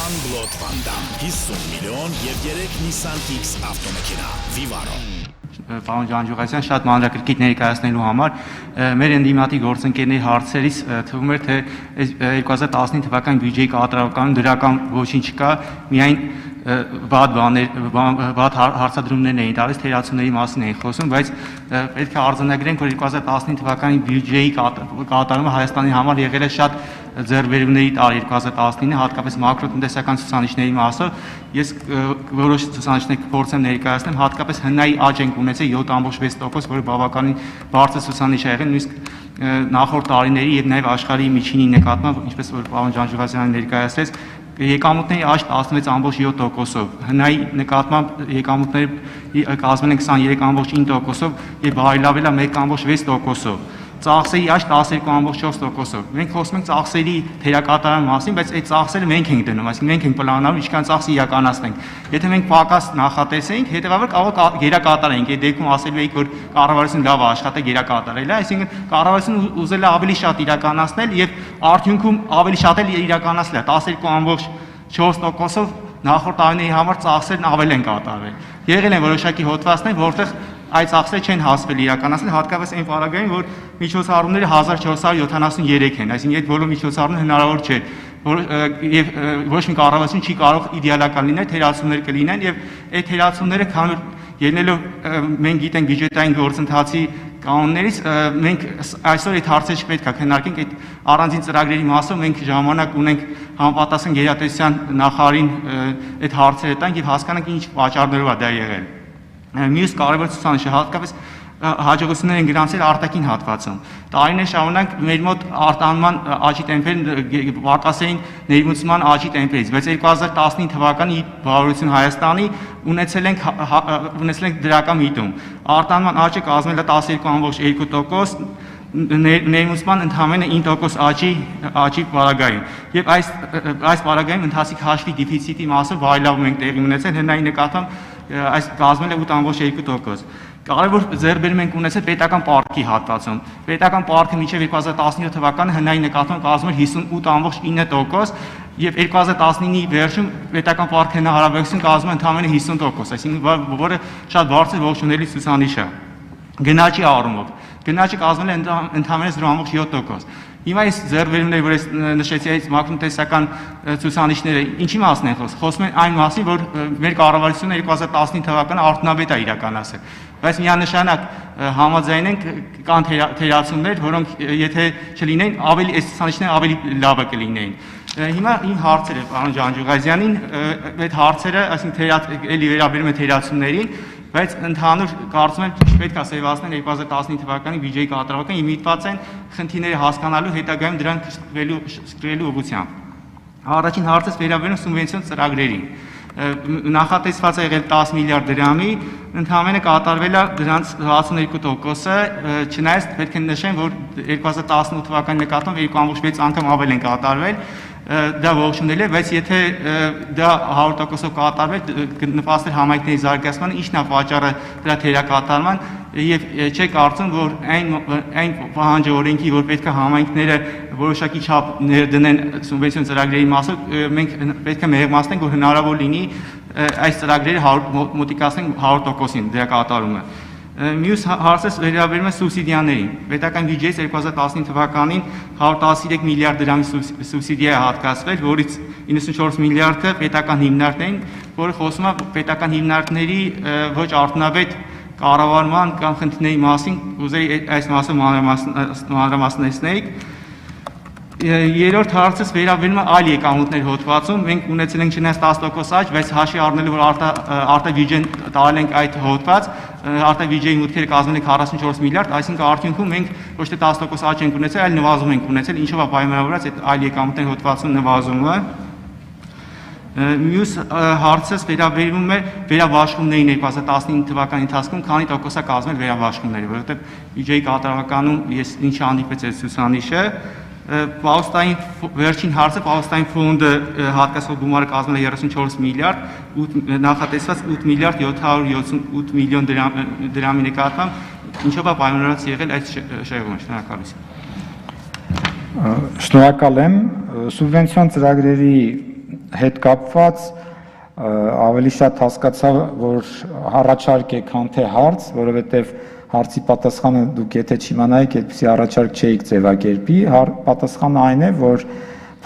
Unblood Van-Dam 50 միլիոն եւ 3 Nissan Kicks ավտոմեքենա Vivaro Պարոն Ջանջուղասյան, շատ մանրակրկիտ ներկայացնելու համար մեր ընդդիմադիր գործընկերների հարցերից թվում էր, թե 2015 թվականի բյուջեի կատարողականում դրական ոչինչ չկա, միայն վատ հարցադրումներն էին տալիս, թերացումների մասին էին խոսում, բայց պետք է արձանագրենք, որ 2015 թվականի բյուջեի կատարումը Հայաստանի համար եղել է շատ ձեռքբերումների տարի 2019-ը, հատկապես մակրոտնտեսական ցուցանիշների մասով, ես որոշ ցուցանիշներ կփորձեմ ներկայացնել, հատկապես հնայի աճ ենք ունեցել 7.6%, որը բավականին բարձր ցուցանիշ է եղել, նույնիսկ նախորդ տարիների եւ նաեւ աշխարհի միջինի նկատմամբ, ինչպես որ պարոն Ջանջուղասյանը ներկայացրեց, եկամուտների աճ 16.7%-ով, հնայի նկատմամբ եկամուտները կազմել են 23.9%-ով եւ բարելավել է 1.6%-ով։ Ծախսերի աճ 12.4%-ով։ Մենք խոսում ենք ծախսերի թերակատարման մասին, բայց այդ ծախսերը մենք ենք դնում, այսինքն մենք ենք պլանավորում ինչքան ծախս իրականացնենք։ Եթե մենք պակաս նախատեսենք, հետեւաբար կարող գերակատարենք, այդ դեպքում ասելու էիք, որ կառավարությունը լավ է աշխատել գերակատարել է, այսինքն կառավարությունը ուզել է ավելի շատ իրականացնել եւ արդյունքում ավելի շատ էլ իրականացել է 12.4%-ով նախորդ տարիների համար ծախսերն ավել են կատարվել։ Եղել են որոշակի հոդվածներ, որտեղ այդ ծախսերը չեն հասվել իրականացնել, հատկապես այն պարագայում, որ միջոցառումները 1473 են, այսինքն այդ բոլոր միջոցառումները հնարավոր չէ, եւ ոչ մի կառավարություն չի կարող իդեալական լինել, թերացումներ կլինեն եւ այդ թերացումները քանի ելնելով մենք գիտենք բյուջետային գործընթացի կանոններից, մենք այսօր այդ հարցերը չպետք է քննարկենք, այդ առանձին ծրագրերի մասով մենք ժամանակ ունենք համապատասխան գերատեսչության նախարարին այդ հարցերը տանք եւ հասկանանք ինչ պատճառներով է դա եղել։ Մյուս կարևոր ցուցանիշը հատկապես հաջողություններ են գրանցել արտաքին հատվածում։ Տարիներ շարունակ մեր մոտ արտահանման աճի տեմպերն պակաս էին ներմուծման աճի տեմպերից, բայց 2015 թվականի բավարարություն Հայաստանի ունեցել ենք դրական միտում։ Արտահանման աճը կազմել է 12.2%, ներմուծման ընդամենը 9% աճի պարագայում։ Եվ այս պարագայում ընթացիկ հաշվի դեֆիցիտի մասով բարելավում ենք տեղի ունեցել, հնայի նկատմամբ այս կազմել է 8.2%։ Կարևոր ձեռքբերում ենք ունեցել պետական պարկի հատվածում։ Պետական պարկը մինչև 2017 թվականը հնայի նկատմամբ կազմել 58.9% եւ 2019-ի վերջում պետական պարկի հնարավորություն կազմել ընդամենը 50%, այսինքն որը շատ բարձր ողջունելի ցուցանիշ է։ Գնաճի առումով գնաճը կազմել է ընդամենը 0.7%։ Հիմա այս ձեռքբերումները, որ ես նշեցի, այս մակրոտնտեսական ցուցանիշները, ինչի մասին են խոսում են այն մասին, որ մեր կառավարությունը 2015 թվականը արդյունավետ է իրականացել, բայց միանշանակ համաձայն ենք կան թերացումներ, որոնք եթե չլինեն, ավելի այս ցուցանիշները ավելի լավը կլինեին։ Հիմա իմ հարցերը պարոն Ջանջուղասյանին, այդ հարցերը, այսինքն էլի վերաբերում է թերացումներին, բայց ընդհանուր կարծում եմ պետք է սևացնել 2015 թվականի բյուջեի կատարողական եւ միտված են խնդիրները հասկանալու հետագայում դրանք սկսելու ուղղությամբ։ Առաջին հարցը վերաբերում սուբվենցիոն ծրագրերին։ Նախատեսված է եղել 10 միլիարդ դրամի, ընդհանրապես կատարվել է դրանց 62%-ը, չնայած պետք է նշեմ, որ 2018 թվականի նկատմամբ 2.6 անգամ ավել են կատարվել, դա ողջունել է, բայց եթե դա 100%-ով կատարվել, կնպաստեր համայնքների զարգացմանը, ինչն է պատճառը դրա թերակատարման, եւ չէ կարծում, որ այն պահանջը օրենքի, որ պետք է համայնքները որոշակի չափ ներդնեն սուբվենցիոն ծրագրերի մասով, մենք պետք է մեղմացնենք, որ հնարավոր լինի այս ծրագրերը մոտիկացնենք 100%-ին դրա կատարումը։ Մյուս հարցը վերաբերում է սուբսիդիաներին։ Պետական բյուջեից 2015 թվականին 113 միլիարդ դրամի սուբսիդիա է հատկացվել, որից 94 միլիարդը պետական հիմնարկներին, որը խոսում է պետական հիմնարկների ոչ արդյունավետ կառավարման կամ խնդիրների մասին, ուզեի այս մասը մանրամասնեցնեիք։ Երրորդ հարցը վերաբերում է այլ եկամուտների հոդվածում, մենք ունեցել ենք չնայած 10% աճ, բայց հաշվի առնելով, որ արտաբյուջեն տարել ենք այդ հոդված, արտաբյուջեի մուտքերը կազմել են 44 միլիարդ, այսինքն արդյունքում մենք ոչ թե 10% աճ ենք ունեցել, այլ նվազում ենք ունեցել, ինչով է պայմանավորված այդ այլ եկամուտների հոդվածում նվազումը։ Մյուս հարցը վերաբերում է վերաբաշխումներին 2015 թվականի ընթացքում, քանի տոկոս է կազմել վերաբաշխումները, որովհետև բյուջեի կատարողականում ես ինչ հանդիպեց այդ ցուցանիշը, Պաուստային վերջին հարցը Պաուստային ֆոնդը հատկացող գումարը կազմել է 34 միլիարդ, նախատեսված 8 միլիարդ 778 միլիոն դրամի նկատմամբ, ինչով է պայմանավորված եղել այդ շեղումը, շնորհակալություն։ Շնորհակալ եմ, սուբվենցիոն ծրագրերի հետ կապված ավելի շատ հասկացա, որ առաջարկ է, քան թե հարց, որովհետև հարցի պատասխանը դուք եթե չիմանայիք, այդպիսի առաջարկ չէիք ձևակերպի, պատասխանը այն է, որ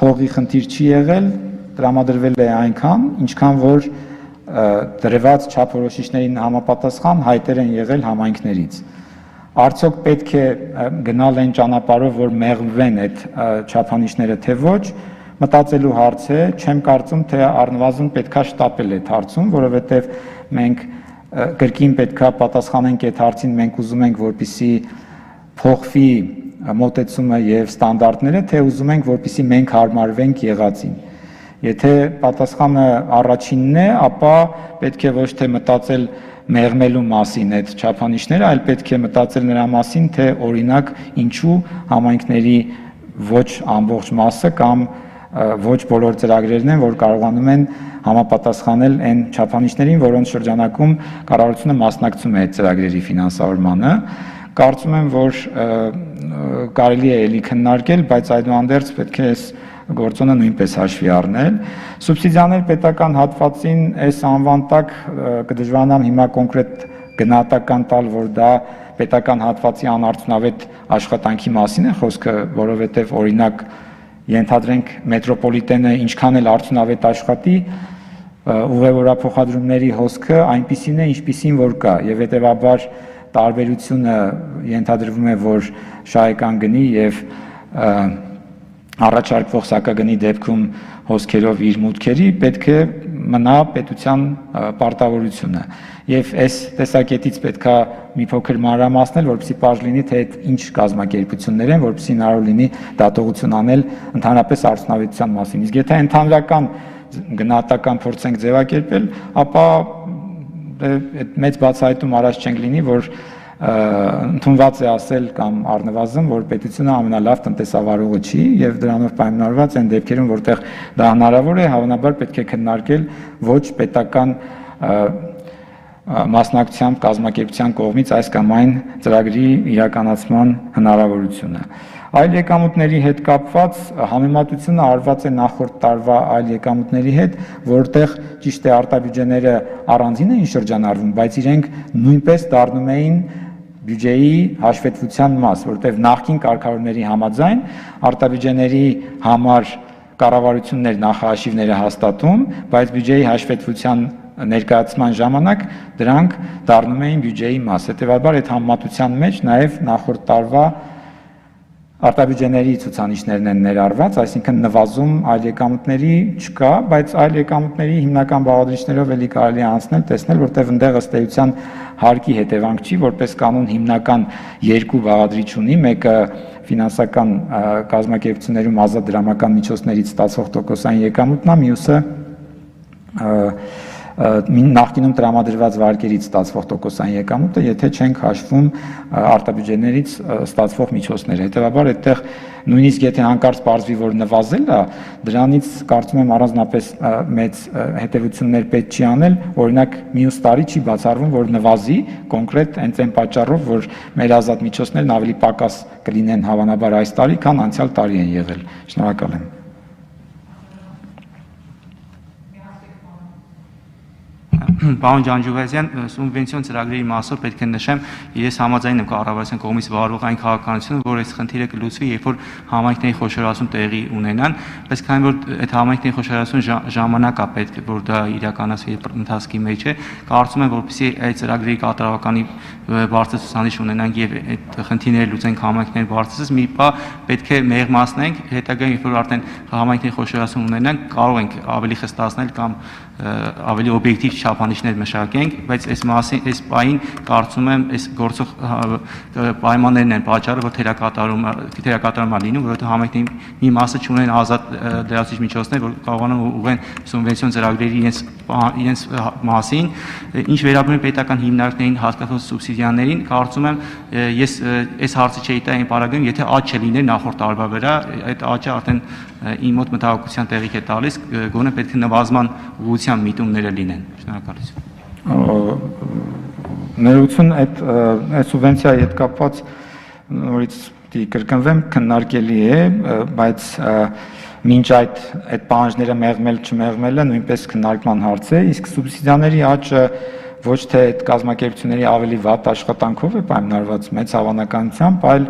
փողի խնդիր չի եղել, տրամադրվել է այնքան, ինչքան որ դրված չափորոշիչներին համապատասխան հայտեր են եղել համայնքներից։ Արդյոք պետք է գնալ այն ճանապարհով, որ մեղվեն այդ չափանիշները, թե ոչ, մտածելու հարց է, չեմ կարծում, թե առնվազն պետքա շտապել այդ հարցում, որովհետև մենք կրկին պետքա պատասխանենք այդ հարցին, մենք ուզում ենք, որպեսզի փոխվի մոտեցումը եւ ստանդարտները, թե ուզում ենք, որպեսզի մենք հարմարվենք եղածին։ Եթե պատասխանը առաջինն է, ապա պետք է ոչ թե մտածել մեղմելու մասին այդ չափանիշները, այլ պետք է մտածել նրա մասին, թե օրինակ ինչու համայնքների ոչ ամբողջ մասը կամ ոչ բոլոր ծրագրերն են, որ կարողանում են համապատասխանել այն չափանիշներին, որոնց շրջանակում կառավարությունը մասնակցում է այդ ծրագրերի ֆինանսավորմանը։ Կարծում եմ, որ կարելի է էլի քննարկել, բայց այդուհանդերձ պետք է այս գործոնը նույնպես հաշվի առնել։ Սուբսիդիաներ պետական հատվածին այս անվան տակ կդժվարանամ հիմա կոնկրետ գնահատական տալ, որ դա պետական հատվածի անարդյունավետ աշխատանքի մասին է խոսքը, որովհետև օրինակ ենթադրենք մետրոպոլիտենը ինչքան էլ արդյունավետ աշխատի, ուղևորափոխադրումների հոսքը այնպիսին է, ինչպիսին որ կա, եւ հետեւաբար տարբերությունը ենթադրվում է, որ շահեկան գնի եւ առաջարկվող սակագնի դեպքում հոսքերով իր մուտքերի պետք է մնա պետության պարտավորությունը եւ այս տեսակետից պետքա մի փոքր մանրամասնել, որպեսզի պարզ լինի, թե այդ ինչ կազմակերպություններ են, որպեսզի հնարավոր լինի դատողություն անել ընդհանրապես արդյունավետության մասին։ Իսկ եթե ընդհանրական գնահատական փորձենք ձևակերպել, ապա այդ մեծ բացահայտում առաջ չենք լինի, որ ընդունված է ասել կամ առնվազն, որ պետությունը ամենալավ տնտեսավարողը չի եւ դրանով պայմանավորված են դեպքերում, որտեղ դա հնարավոր է, հավանաբար պետք է քննարկել ոչ պետական մասնակցությամբ կազմակերպության կողմից այս կամ այն ծրագրի իրականացման հնարավորությունը։ Այլ եկամուտների հետ կապված համեմատությունը արված է նախորդ տարվա այլ եկամուտների հետ, որտեղ ճիշտ է արտաբյուջեները առանձին էին շրջանառվում, բայց իրենք նույնպես դառնում էին բյուջեի հաշվետվության մաս, որտեղ նախկին կարգավորների համաձայն արտաբյուջեների համար կառավարություններ նախահաշիվները հաստատում, բայց բյուջեի հաշվետվության ներկայացման ժամանակ դրանք դառնում էին բյուջեի մաս։ Հետևաբար այդ համեմատության մեջ նաև նախորդ տարվա արտաբյուջեների ցուցանիշներն են ներառված, այսինքն նվազում այլ եկամուտների չկա, բայց այլ եկամուտների հիմնական բաղադրիչներով էլի կարելի է անցնել, տեսնել, որտեղ ընդեղ ըստ էության հարկի հետևանք չի, որպես կանոն հիմնական երկու բաղադրիչ ունի, մեկը ֆինանսական կազմակերպություններում ազատ դրամական միջոցներից ստացվող տոկոսային եկամուտն է, մյուսը նախկինում տրամադրված վարկերից ստացվող տոկոսային եկամուտը, եթե չենք հաշվում արտաբյուջեներից ստացվող միջոցները։ Հետևաբար այդտեղ նույնիսկ եթե հանկարծ պարզվի, որ նվազել է, դրանից կարծում եմ առանձնապես մեծ հետևություններ պետք չի անել, օրինակ մյուս տարի չի բացառվում, որ նվազի կոնկրետ հենց այն պատճառով, որ մեր ազատ միջոցներն ավելի պակաս կլինեն հավանաբար այս տարի, քան անցյալ տարի են եղել։ Շնորհակալ եմ։ Պարոն Ջանջուվազյան, սուբվենցիոն ծրագրերի մասով պետք է նշեմ, ես համաձայն եմ կառավարության կողմից վարվող այն քաղաքականությունը, որ այս խնդիրը կլուծվի, երբ որ համայնքների խոշորացում տեղի ունենան, բայց քանի որ այդ համայնքների խոշորացում ժամանակ է պետք, որ դա իրականացվի ընթացքի մեջ է, կարծում եմ, որպեսզի այդ ծրագրերի կատարողականի բարձր ցուցանիշ ունենանք եւ այդ խնդիրները լուծենք համայնքների բարձրացած, մի բան պետք է մեղմացնենք, հետագայում երբ որ արդեն համայնքների խոշորացում ունենանք, կարող ենք ավելի խստացնել կամ ավելի օբյեկտիվ չափանիշներ մշակենք, բայց այս մասին, այս պահին կարծում եմ, այս գործող պայմաններն են պատճառը, որ թերակատարում է լինում, որովհետև համայնքների մի մասը չունեն ազատ լրացուցիչ միջոցներ, որ կարողանան ուղղեն սուբվենցիոն ծրագրերի իրենց մասին, ինչ վերաբերում է պետական հիմնարկներին հատկացված սուբսիդիաներին, կարծում եմ, ես այս հարցը չէի տա այն պարագայում, եթե աճ չլիներ նախորդ տարվա վրա, այդ աճը արդեն իմ մոտ մտահոգության տեղիք է տալիս, գոնե պետք է նվազման ուղղությամբ միտումները լինեն։ Շնորհակալություն։ Ներողություն, այդ սուբվենցիայի հետ կապված նորից կրկնվեմ, քննարկելի է, բայց Մինչ այդ պահանջները մեղմել չմեղմելը նույնպես քննարկման հարց է, իսկ սուբսիդիաների աճը ոչ թե այդ կազմակերպությունների ավելի վատ աշխատանքով է պայմանավորված մեծ հավանականությամբ, այլ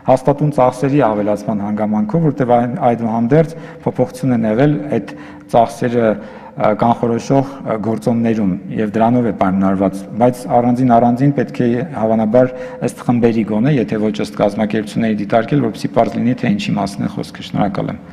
հաստատուն ծախսերի ավելացման հանգամանքով, որտեղ այդուհանդերձ փոփոխություն են եղել այդ ծախսերը կանխորոշող գործոններում եւ դրանով է պայմանավորված, բայց առանձին պետք է հավանաբար ըստ խմբերի գոնե, եթե ոչ ըստ կազմակերպությունների դիտարկել, որպեսզի պարզ լինի թե ինչի մասին է խոսքը։ Շնորհակալ եմ։